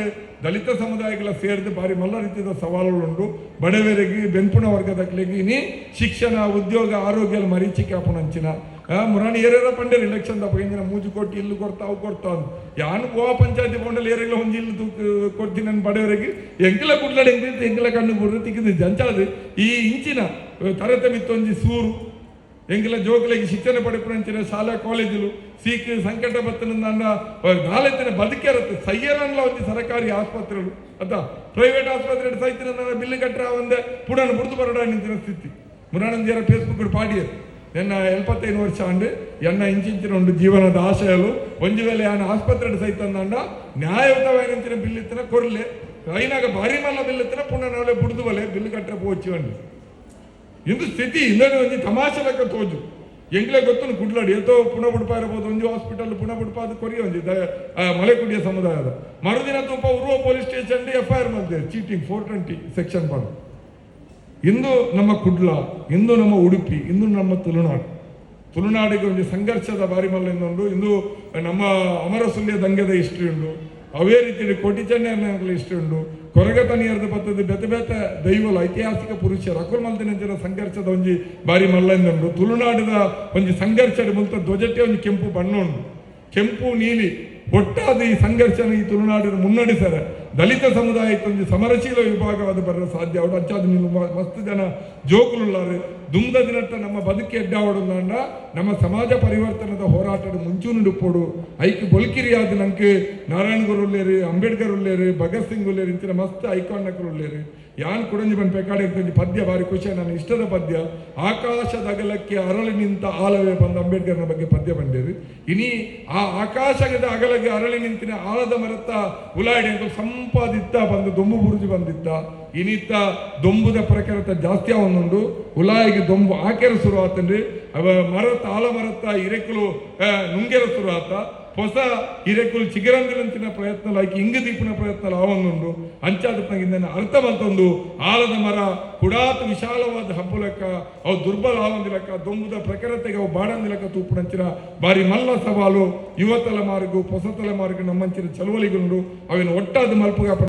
ದಲಿತ ಸಮುದಾಯಗಳ ಸೇರಿದ ಬಾರಿ ಮಲ್ಲ ರೀತಿಯ ಸವಾಲುಗಳುಂಟು ಬಡವರಿಗೆ ಬೆನ್ಪುಣ ವರ್ಗದಕ್ಲಿಗೆ ಇನಿ ಶಿಕ್ಷಣ ಉದ್ಯೋಗ ಆರೋಗ್ಯ ಮರೀಚಿಕೆ ಅಪನಂಚಿನ ಮುರಾಣಿ ಏರಿಯಾರ ಪಂಡೇರು ಇಲೆಕ್ಷನ್ ತಪ್ಪಿನ ಮೂಜು ಕೊಟ್ಟು ಇಲ್ಲು ಕೊಡ್ತಾ ಅವು ಕೊಡ್ತಾ ಯಾನು ಗೋವಾ ಪಂಚಾಯತಿ ಬೋಂಡಲ್ಲಿ ಏರಿಯಾಗಳ ಒಂದು ಇಲ್ಲು ಕೊಡ್ತೀನಿ ನನ್ನ ಬಡವರಿಗೆ ಎಂಕಲ ಕುಡ್ಲಾಡಿ ಎಂಕಲ ಕಣ್ಣು ಬಿಡ್ರು ತಿಕ್ಕಿದ್ದು ಅಂಚಾದು ಈ ಇಂಚಿನ ತರತಮಿತ್ತೊಂಜಿ ಸೂರು ಎಂಕಲ ಜೋಕಲಿಗೆ ಶಿಕ್ಷಣ ಪಡೆಪಂಚಿನ ಶಾಲಾ ಕಾಲೇಜುಲು ಸೀಕ್ ಸಂಕಟ ಬತ್ತನ ನನ್ನ ನಾಲೆತ್ತಿನ ಬದುಕಿರತ್ತೆ ಸಯ್ಯರಲ್ಲ ಒಂದು ಸರ್ಕಾರಿ ಆಸ್ಪತ್ರೆಗಳು ಅದ ಪ್ರೈವೇಟ್ ಆಸ್ಪತ್ರೆ ಸೈತಿನ ನನ್ನ ಬಿಲ್ಲು ಕಟ್ಟರ ಒಂದೇ ಪುಡನ ಬುಡ್ದು ಬರೋಡ ನಿಂತಿನ ಸ್ಥಿತಿ ಮುರಾಣಂದಿಯರ ಫೇಸ್ಬುಕ್ ಪಾಡಿಯರು ಎನ್ನ 75 ವರ್ಷ ಅಂಡು ಎನ್ನ ಇಂಚಿನ ಒಂದು ಜೀವನದ ಆಶಯಲು ಒಂದು ವೇಳೆ ಯಾನ ಆಸ್ಪತ್ರೆ ಸಹಿತ ನ್ಯಾಯಯುತವಾದ ಬಿಲ್ ಇತ್ತನ ಕೊರ್ಲೆ ಐನಾಗ ಭಾರಿ ಮಲ್ಲ ಬಿಲ್ ಇತ್ತನ ಪುನಃ ನಾಳೆ ಬುಡ್ದು ಬಲೆ ಬಿಲ್ ಕಟ್ಟರೆ ಪೋಚಿ ಅಂಡು ಇಂದು ಸ್ಥಿತಿ ಇಲ್ಲದೆ ಒಂದು ತಮಾಷೆ ಲೆಕ್ಕ ತೋಜು ಎಂಗ್ಲೇ ಗೊತ್ತು ಕುಡ್ಲಾಡಿ ಎತ್ತೋ ಪುನಃ ಬುಡ್ಪ ಇರಬಹುದು ಒಂದು ಹಾಸ್ಪಿಟಲ್ ಪುನಃ ಬುಡ್ಪ ಅದು ಕೊರಿಯ ಒಂದು ಮಲೆಕುಡಿಯ ಸಮುದಾಯದ ಮರುದಿನ ತುಪ್ಪ ಉರುವ ಪೊಲೀಸ್ ಸ್ಟೇಷನ್ FIR ಮಾಡ್ತಾರೆ ಚೀಟಿಂಗ್ 420 ಸೆಕ್ಷನ್ ಬಂದು ಇಂದು ನಮ್ಮ ಕುಡ್ಲ ಇಂದು ನಮ್ಮ ಉಡುಪಿ ಇಂದು ನಮ್ಮ ತುಳುನಾಡಿಗೆ ಒಂದು ಸಂಘರ್ಷದ ಬಾರಿ ಮಲ್ಲ ಇನ್ನೊಂದು ಇಂದು ನಮ್ಮ ಅಮರಸುಲ್ಯ ದಂಗೆದ ಹಿಸ್ಟ್ರಿ ಉಂಟು ಅವೇ ರೀತಿಯಲ್ಲಿ ಕೋಟಿ ಚೆನ್ನೈರ್ನ ಹಿಸ್ಟ್ರಿ ಉಂಟು ಕೊರಗತನಿಯರ್ದ ಪತ್ತದ ಬೆತ್ತ ದೈವಲು ಐತಿಹಾಸಿಕ ಪುರುಷರು ಅಕುಲ್ ಮಲ್ತಿನ ಸಂಘರ್ಷದ ಒಂಜಿ ಬಾರಿ ಮಲ್ಲಂದುಂಡು ತುಳುನಾಡಿದ ಒಂದು ಸಂಘರ್ಷದ ಮುಂತ ಧ್ವಜಕ್ಕೆ ಒಂದು ಕೆಂಪು ಬಣ್ಣ ಉಂಟು ಕೆಂಪು ನೀಲಿ ಒಟ್ಟಾದ ಈ ಸಂಘರ್ಷನ ಈ ತುಳುನಾಡಿನ ಮುನ್ನಡೆಸರೆ ದಲಿತ ಸಮುದಾಯಕ್ಕೆ ಒಂದು ಸಮರಶೀಲ ವಿಭಾಗವಾದ ಬರಲು ಸಾಧ್ಯ ಅವಡು ಅಚ್ಚಾದ ನೀವು ಮಸ್ತ್ ಜನ ಜೋಕುಲುಳ್ಳಾರು ದುಮ್ದ ದಿನಟ್ಟ ನಮ್ಮ ಬದುಕಿ ಎಡ್ಡಾವಡುಂಡ ನಮ್ಮ ಸಮಾಜ ಪರಿವರ್ತನದ ಹೋರಾಟದ ಮುಂಚೂನುಡುಪೋಡು ಐಕ್ಯ ಬೊಲ್ಕಿರಿಯಾದ ನಂಗೆ ನಾರಾಯಣ ಗುರು ಉಳ್ಳೇರು ಅಂಬೇಡ್ಕರ್ ಉಳ್ಳೇರು ಭಗತ್ ಸಿಂಗ್ ಉಳ್ಳೇರು ಇಂಚಿನ ಮಸ್ತ್ ಐಕಾನ್ನಕರು ಉಳ್ಳೇರು ಯಾನ್ ಕುಡಂಜಿ ಬಂದು ಪೆಕಾಡೆ ಪದ್ಯ ಭಾರಿ ಖುಷಿ ನನ್ನ ಇಷ್ಟದ ಪದ್ಯ ಆಕಾಶದ ಅಗಲಕ್ಕೆ ಅರಳಿ ನಿಂತ ಆಲವೇ ಬಂದು ಅಂಬೇಡ್ಕರ್ನ ಬಗ್ಗೆ ಪದ್ಯ ಬಂದಿರು ಇನಿ ಆ ಆಕಾಶದ ಅಗಲಕ್ಕೆ ಅರಳಿ ನಿಂತಿನ ಆಲದ ಮರತ್ತ ಉಲಾಡಿ ಅಂತ ಸಂಪಾದಿತ್ತ ಬಂದು ದೊಂಬು ಬುರುಜು ಬಂದಿತ್ತ ಇನಿತ್ತ ದೊಂಬುದ ಪ್ರಕಾರತ ಜಾಸ್ತಿ ಅವನುಂಡು ಉಲಾಯಿಗೆ ದೊಂಬು ಆಕೆರ ಶುರು ಆತಂಡ್ರಿ ಅವ ಮರತ್ತ ಆಲ ಮರತ್ತ ಇರೆಕಲು ನುಂಗೆರ ಶುರು ಆತ ಹೊಸ ಹಿರೇಕುಲು ಚಿಗರಂದಿರಂತಿನ ಪ್ರಯತ್ನ ಆಯ್ಕೆ ಇಂಗ ದೀಪಿನ ಪ್ರಯತ್ನ ಆವೊಂದುಂಡು ಅಂಚಾದಪ್ಪನಾಗಿಂದ ಅರ್ಥ ಬಂತೊಂದು ಆಲದ ಮರ ಕುಡಾತ್ ವಿಶಾಲವಾದ ಹಬ್ಬ ಲೆಕ್ಕ ಅವು ದುರ್ಬಲ ಆವಂದಿ ಲೆಕ್ಕ ದೊಂಬುದ ಪ್ರಖರತೆಗೆ ಅವು ಬಾಡಂದಿ ಲೆಕ್ಕ ತೂಪುನಂಚಿನ ಬಾರಿ ಮಲ್ಲ ಸವಾಲು ಯುವ ತಲೆಮಾರಿಗೂ ಹೊಸ ತಲೆಮಾರಿಗೂ ನಮ್ಮಂಚಿನ ಚಳುವಳಿಗುಂಡು ಅವಿನ ಒಟ್ಟಾದ ಮಲ್ಪಗ